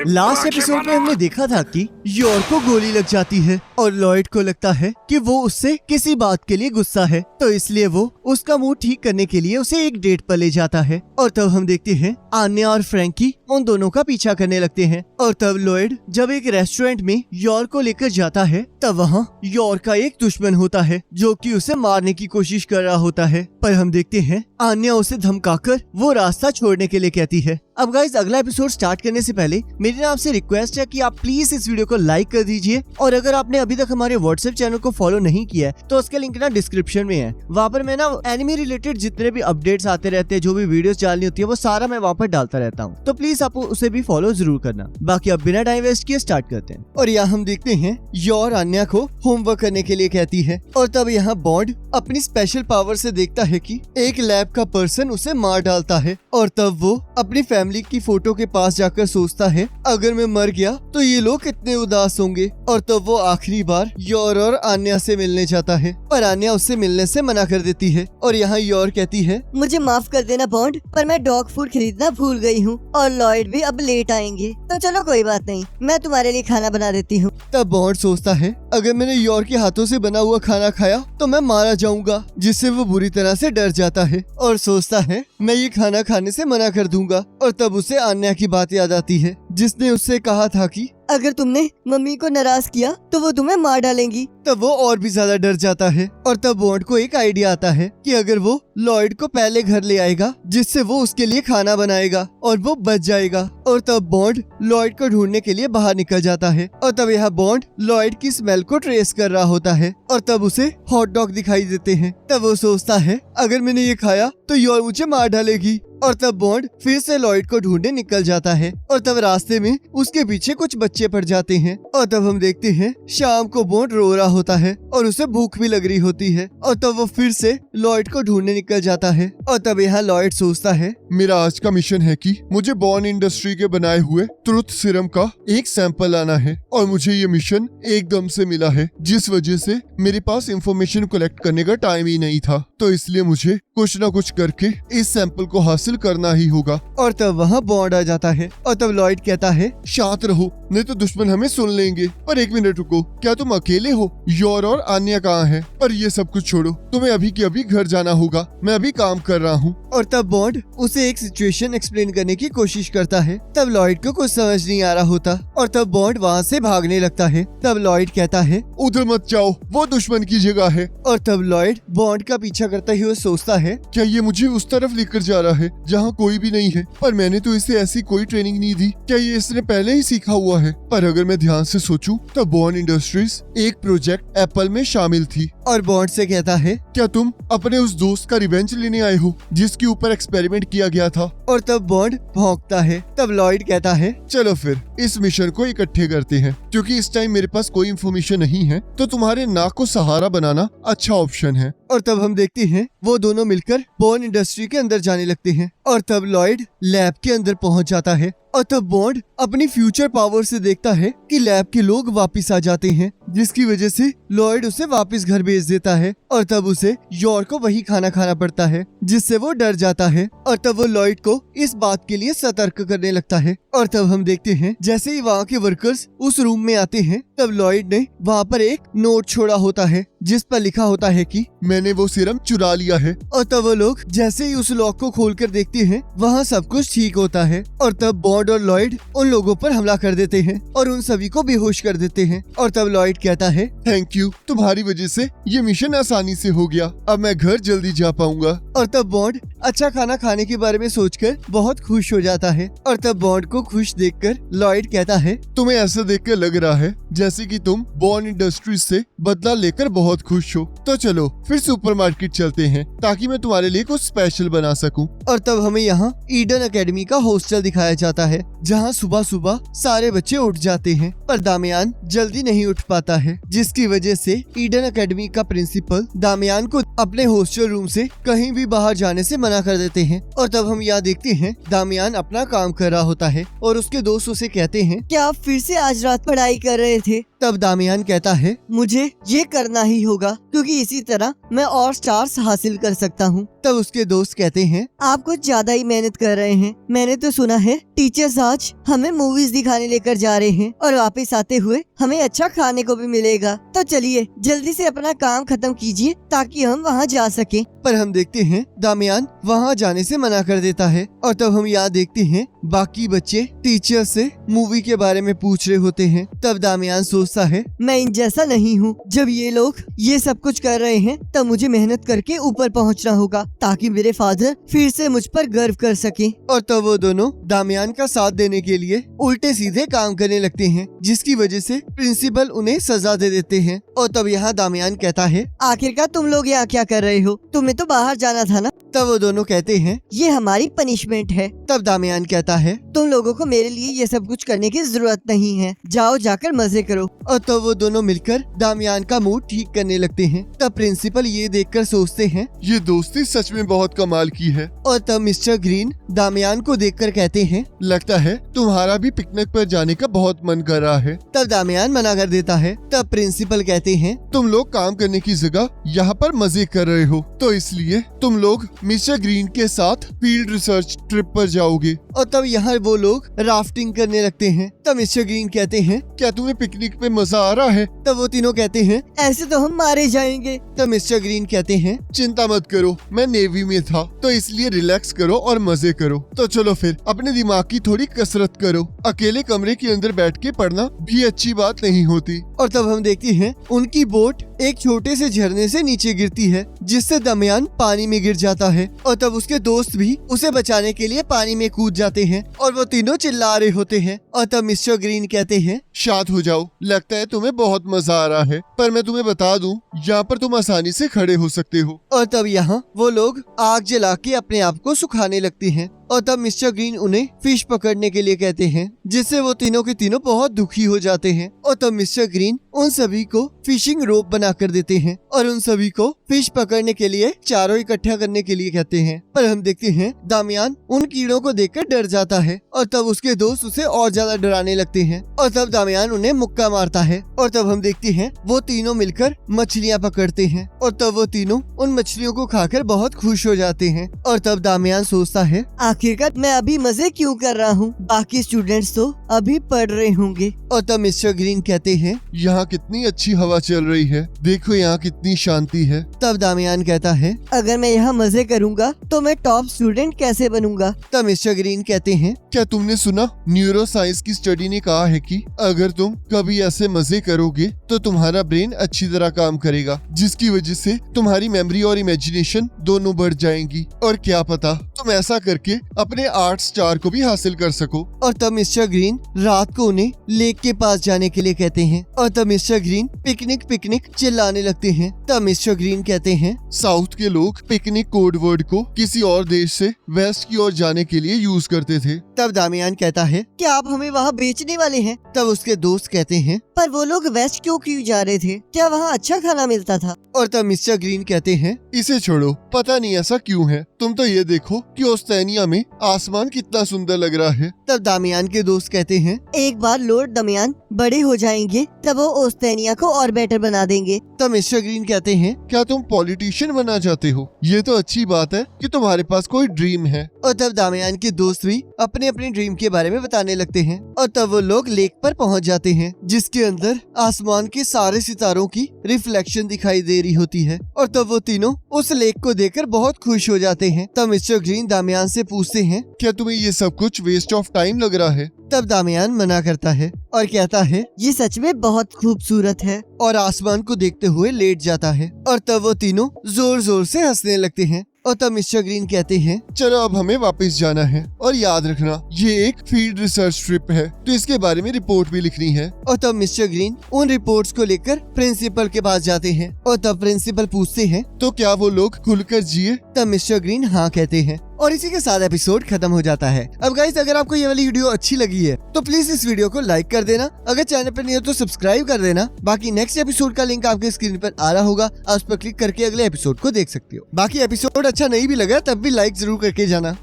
Last episode में हमने देखा था कि योर को गोली लग जाती है और लॉयड को लगता है कि वो उससे किसी बात के लिए गुस्सा है, तो इसलिए वो उसका मूड ठीक करने के लिए उसे एक डेट पर ले जाता है। और तब हम देखते हैं आन्या और फ्रैंकी उन दोनों का पीछा करने लगते हैं। और तब लॉयड जब एक रेस्टोरेंट में योर को लेकर जाता है, तब वहाँ योर का एक दुश्मन होता है जो कि उसे मारने की कोशिश कर रहा होता है। पर हम देखते हैं आन्या उसे धमकाकर वो रास्ता छोड़ने के लिए कहती है। अब गाइस, अगला एपिसोड स्टार्ट करने से पहले मेरी आपसे रिक्वेस्ट है कि आप प्लीज इस वीडियो को लाइक कर दीजिए, और अगर आपने अभी तक हमारे व्हाट्सएप चैनल को फॉलो नहीं किया है तो उसका लिंक ना डिस्क्रिप्शन में है। वहाँ पर मैं ना एनिमे रिलेटेड जितने भी अपडेट्स आते रहते हैं, जो भी वीडियोस डालनी होती है, वो सारा मैं वहाँ पर डालता रहता हूँ, तो प्लीज आप उसे भी फॉलो जरूर करना। बाकी अब बिना टाइम वेस्ट किए स्टार्ट करते हैं। और यहाँ हम देखते हैं योर आन्या को होमवर्क करने के लिए कहती है, और तब यहाँ बॉन्ड अपनी स्पेशल पावर से देखता है कि एक लैब का पर्सन उसे मार डालता है। और तब वो अपनी फैमिली की फोटो के पास जाकर सोचता है, अगर मैं मर गया तो ये लोग कितने उदास होंगे। और तब वो आखिरी बार योर और आन्या से मिलने जाता है, पर आन्या उससे मिलने से मना कर देती है। और यहाँ योर कहती है, मुझे माफ कर देना बॉन्ड, पर मैं डॉग फूड खरीदना भूल गई हूँ और लॉयड भी अब लेट आएंगे, तो चलो कोई बात नहीं, मैं तुम्हारे लिए खाना बना देती हूँ। तब बॉन्ड सोचता है, अगर मैंने योर के हाथों से बना हुआ खाना खाया तो मैं मारा जाऊंगा, जिससे वो बुरी तरह से डर जाता है और सोचता है मैं ये खाना खाने से मना कर दूंगा। और तब उसे आन्या की बात याद आती है, जिसने उससे कहा था कि अगर तुमने मम्मी को नाराज किया तो वो तुम्हें मार डालेंगी। तब वो और भी ज्यादा डर जाता है। और तब बॉन्ड को एक आइडिया आता है कि अगर वो लॉयड को पहले घर ले आएगा, जिससे वो उसके लिए खाना बनाएगा और वो बच जाएगा। और तब बॉन्ड लॉयड को ढूंढने के लिए बाहर निकल जाता है। और तब यहाँ बॉन्ड लॉयड की स्मेल को ट्रेस कर रहा होता है, और तब उसे हॉट डॉग दिखाई देते हैं। तब वो सोचता है, अगर मैंने ये खाया तो योर मुझे मार डालेगी। और तब बॉन्ड फिर से लॉयड को ढूंढने निकल जाता है। और तब रास्ते में उसके पीछे कुछ बच्चे पड़ जाते हैं। और तब हम देखते हैं शाम को बॉन्ड रो रहा होता है और उसे भूख भी लग रही होती है। और तब वो फिर से लॉयड को ढूंढने निकल जाता है। और तब यहाँ लॉयड सोचता है, मेरा आज का मिशन है कि मुझे बॉर्न इंडस्ट्री के बनाए हुए ट्रुथ सीरम का एक सैंपल लाना है, और मुझे ये मिशन एकदम से मिला है, जिस वजह से मेरे पास इंफॉर्मेशन कलेक्ट करने का टाइम ही नहीं था, तो इसलिए मुझे कुछ न कुछ करके इस सैंपल को हासिल करना ही होगा। और तब वहाँ बॉन्ड आ जाता है। और तब लॉयड कहता है, शांत रहो, नहीं तो दुश्मन हमें सुन लेंगे। पर एक मिनट रुको, क्या तुम अकेले हो? योर और आन्या कहाँ है? पर ये सब कुछ छोड़ो, तुम्हें अभी के अभी घर जाना होगा, मैं अभी काम कर रहा हूँ। और तब बॉन्ड उसे एक सिचुएशन एक्सप्लेन करने की कोशिश करता है। तब लॉयड को कुछ समझ नहीं आ रहा होता, और तब बॉन्ड वहाँ से भागने लगता है। तब लॉयड कहता है, उधर मत जाओ, वो दुश्मन की जगह है। और तब लॉयड बॉन्ड का पीछा करते हुए सोचता है, क्या ये मुझे उस तरफ लेकर जा रहा है जहाँ कोई भी नहीं है? पर मैंने तो इसे ऐसी कोई ट्रेनिंग नहीं दी, क्या ये इसने पहले ही सीखा हुआ है? पर अगर मैं ध्यान से सोचूं तो बॉर्न इंडस्ट्रीज एक प्रोजेक्ट एप्पल में शामिल थी। और बॉन्ड से कहता है, क्या तुम अपने उस दोस्त का रिवेंज लेने आए हो जिसके ऊपर एक्सपेरिमेंट किया गया था? और तब बॉन्ड भौंकता है। तब लॉयड कहता है, चलो फिर इस मिशन को इकट्ठे करते हैं, क्योंकि इस टाइम मेरे पास कोई इन्फॉर्मेशन नहीं है, तो तुम्हारे नाक को सहारा बनाना अच्छा ऑप्शन है। और तब हम देखते हैं वो दोनों मिलकर बॉन्ड इंडस्ट्री के अंदर जाने लगते हैं। और तब लॉयड लैब के अंदर पहुंच जाता है। और तब बॉन्ड अपनी फ्यूचर पावर से देखता है कि लैब के लोग वापस आ जाते हैं, जिसकी वजह से लॉयड उसे वापस घर भेज देता है। और तब उसे योर को वही खाना खाना पड़ता है, जिससे वो डर जाता है। और तब वो लॉयड को इस बात के लिए सतर्क करने लगता है। और तब हम देखते हैं जैसे ही वहाँ के वर्कर्स उस रूम में आते हैं, तब लॉयड ने वहाँ पर एक नोट छोड़ा होता है, जिस पर लिखा होता है कि मैंने वो सीरम चुरा लिया है। और तब वो लोग जैसे ही उस लॉक को खोलकर देखते हैं, वहाँ सब कुछ ठीक होता है। और तब बॉन्ड और लॉयड उन लोगों पर हमला कर देते हैं और उन सभी को बेहोश कर देते हैं। और तब लॉयड कहता है, थैंक यू, तुम्हारी वजह से ये मिशन आसानी से हो गया, अब मैं घर जल्दी जा पाऊंगा। और तब बॉन्ड अच्छा खाना खाने के बारे में सोचकर बहुत खुश हो जाता है। और तब बॉन्ड को खुश देखकर लॉयड कहता है, तुम्हें ऐसा देखकर लग रहा है जैसे कि तुम बॉर्न इंडस्ट्रीज से बदला लेकर बहुत खुश हो, तो चलो फिर सुपरमार्केट चलते हैं, ताकि मैं तुम्हारे लिए कुछ स्पेशल बना सकूं। और तब हमें यहाँ ईडन एकेडमी का हॉस्टल दिखाया जाता है, जहाँ सुबह सुबह सारे बच्चे उठ जाते हैं, पर दामियान जल्दी नहीं उठ पाता है, जिसकी वजह से ईडन एकेडमी का प्रिंसिपल दामियान को अपने हॉस्टल रूम से कहीं भी बाहर जाने से मना कर देते हैं। और तब हम यहाँ देखते हैं दामियान अपना काम कर रहा होता है और उसके दोस्त उसे कहते हैं, क्या आप फिर से आज रात पढ़ाई कर रहे थे? तब दामियान कहता है, मुझे ये करना ही होगा, क्योंकि इसी तरह मैं और स्टार्स हासिल कर सकता हूँ। तब उसके दोस्त कहते हैं, आप कुछ ज्यादा ही मेहनत कर रहे हैं। मैंने तो सुना है टीचर्स आज हमें मूवीज दिखाने लेकर जा रहे हैं और वापस आते हुए हमें अच्छा खाने को भी मिलेगा। तो चलिए जल्दी से अपना काम खत्म कीजिए ताकि हम वहाँ जा सकें। पर हम देखते हैं दामियान वहाँ जाने से मना कर देता है। और तब हम यहाँ देखते हैं बाकी बच्चे टीचर से मूवी के बारे में पूछ रहे होते हैं। तब दामियान सोचता है, मैं इन जैसा नहीं हूँ। जब ये लोग ये सब कुछ कर रहे हैं तब मुझे मेहनत करके ऊपर पहुँचना होगा ताकि मेरे फादर फिर से मुझ पर गर्व कर सके। और तब वो दोनों दामियान का साथ देने के लिए उल्टे सीधे काम करने लगते हैं, जिसकी वजह से प्रिंसिपल उन्हें सजा दे देते हैं। और तब यहाँ दामियान कहता है, आखिरकार तुम लोग यहाँ क्या कर रहे हो? तुम्हें तो बाहर जाना था ना। तब वो दोनों कहते हैं, ये हमारी पनिशमेंट है। तब दामियान कहता है, तुम लोगों को मेरे लिए ये सब कुछ करने की जरूरत नहीं है। जाओ जाकर मजे करो। और तब वो दोनों मिलकर दामियान का मूड ठीक करने लगते हैं। तब प्रिंसिपल ये देखकर सोचते हैं, ये दोस्ती सच में बहुत कमाल की है। और तब मिस्टर ग्रीन दामियान को देखकर कहते हैं, लगता है तुम्हारा भी पिकनिक पर जाने का बहुत मन कर रहा है। तब दामियान मना कर देता है। तब प्रिंसिपल कहते हैं, तुम लोग काम करने की जगह यहाँ पर मजे कर रहे हो, तो इसलिए तुम लोग मिस्टर ग्रीन के साथ फील्ड रिसर्च ट्रिप पर जाओगे। और तब यहाँ वो लोग राफ्टिंग करने लगते हैं। तब मिस्टर ग्रीन कहते हैं, क्या तुम्हें पिकनिक पे मजा आ रहा है? तब वो तीनों कहते हैं, ऐसे तो हम मारे जाएंगे। तब मिस्टर ग्रीन कहते हैं, चिंता मत करो, मैं नेवी में था तो इसलिए रिलैक्स करो और मजे करो। तो चलो फिर अपने दिमाग की थोड़ी कसरत करो। अकेले कमरे के अंदर बैठ के पढ़ना भी अच्छी बात नहीं होती। और तब हम देखते हैं उनकी बोट एक छोटे से झरने से नीचे गिरती है, जिससे दामियान पानी में गिर जाता है। और तब उसके दोस्त भी उसे बचाने के लिए पानी में कूद जाते हैं और वो तीनों चिल्ला रहे होते हैं। और तब मिस्टर ग्रीन कहते हैं, शांत हो जाओ, लगता है तुम्हें बहुत मजा आ रहा है, पर मैं तुम्हें बता दूं, यहाँ पर तुम आसानी से खड़े हो सकते हो। और तब यहाँ वो लोग आग जला के अपने आप को सुखाने लगते हैं। और तब मिस्टर ग्रीन उन्हें फिश पकड़ने के लिए कहते हैं, जिससे वो तीनों के तीनों बहुत दुखी हो जाते हैं। और तब मिस्टर ग्रीन उन सभी को फिशिंग रोप बना कर देते हैं और उन सभी को फिश पकड़ने के लिए चारों इकट्ठा करने के लिए कहते हैं। पर हम देखते हैं दामियान उन कीड़ों को देखकर डर जाता है और तब उसके दोस्त उसे और ज्यादा डराने लगते हैं। और तब दामियान उन्हें मुक्का मारता है। और तब हम देखते हैं वो तीनों मिलकर मछलियाँ पकड़ते हैं और तब वो तीनों उन मछलियों को खाकर बहुत खुश हो जाते हैं। और तब दामियान सोचता है, आखिरकार मैं अभी मजे क्यों कर रहा हूँ? बाकी स्टूडेंट्स तो अभी पढ़ रहे होंगे। और तब मिस्टर ग्रीन कहते हैं, यहाँ कितनी अच्छी हवा चल रही है, देखो यहाँ कितनी शांति है। तब दामियान कहता है, अगर मैं यहाँ मजे करूँगा तो मैं टॉप स्टूडेंट कैसे बनूंगा? तब मिस्टर ग्रीन कहते हैं, क्या तुमने सुना, न्यूरो साइंस की स्टडी ने कहा है कि अगर तुम कभी ऐसे मजे करोगे तो तुम्हारा ब्रेन अच्छी तरह काम करेगा, जिसकी वजह से तुम्हारी मेमोरी और इमेजिनेशन दोनों बढ़ जाएंगी। और क्या पता तुम ऐसा करके अपने 8 स्टार को भी हासिल कर सको। और तब मिस्टर ग्रीन रात को उन्हें लेक के पास जाने के लिए कहते हैं। और तब मिस्टर ग्रीन पिकनिक पिकनिक चिल्लाने लगते हैं। तब मिस्टर ग्रीन कहते हैं, साउथ के लोग पिकनिक कोड वर्ड को किसी और देश से वेस्ट की ओर जाने के लिए यूज करते थे। तब दामियान कहता है, क्या आप हमें वहाँ बेचने वाले हैं? तब उसके दोस्त कहते हैं, पर वो लोग वेस्ट क्यों जा रहे थे? क्या वहाँ अच्छा खाना मिलता था? और तब मिस्टर ग्रीन कहते हैं, इसे छोड़ो, पता नहीं ऐसा क्यों है, तुम तो ये देखो कि ओस्तेनिया में आसमान कितना सुंदर लग रहा है। तब दामियान के दोस्त कहते हैं, एक बार लॉर्ड दमियान बड़े हो जाएंगे तब वो ओस्तेनिया को और बेटर बना देंगे। तब मिस्टर ग्रीन कहते हैं, क्या तुम पॉलिटिशियन बनना चाहते हो? ये तो अच्छी बात है कि तुम्हारे पास कोई ड्रीम है। और तब दामियान के दोस्त भी अपने अपने ड्रीम के बारे में बताने लगते हैं। और तब वो लोग लेक पर पहुंच जाते हैं, जिसके अंदर आसमान के सारे सितारों की रिफ्लेक्शन दिखाई दे रही होती है। और तब वो तीनों उस लेक को देखकर बहुत खुश हो जाते हैं। तब मिस्टर ग्रीन दामियान से पूछते हैं, क्या तुम्हें ये सब कुछ वेस्ट ऑफ टाइम लग रहा है? तब दामियान मना करता है और कहता है, ये सच में बहुत खूबसूरत है। और आसमान को देखते हुए लेट जाता है। और तब वो तीनों जोर जोर से हंसने लगते हैं। और तब मिस्टर ग्रीन कहते हैं, चलो अब हमें वापस जाना है, और याद रखना ये एक फील्ड रिसर्च ट्रिप है तो इसके बारे में रिपोर्ट भी लिखनी है। और तब मिस्टर ग्रीन उन रिपोर्ट्स को लेकर प्रिंसिपल के पास जाते हैं। और तब प्रिंसिपल पूछते हैं, तो क्या वो लोग खुलकर जिए? तब मिस्टर ग्रीन हाँ कहते हैं। और इसी के साथ एपिसोड खत्म हो जाता है। अब गाइस, अगर आपको ये वाली वीडियो अच्छी लगी है तो प्लीज इस वीडियो को लाइक कर देना। अगर चैनल पर नहीं हो तो सब्सक्राइब कर देना। बाकी नेक्स्ट एपिसोड का लिंक आपके स्क्रीन पर आ रहा होगा, आप उस पर क्लिक करके अगले एपिसोड को देख सकते हो। बाकी एपिसोड अच्छा नहीं भी लगा तब भी लाइक जरूर करके जाना।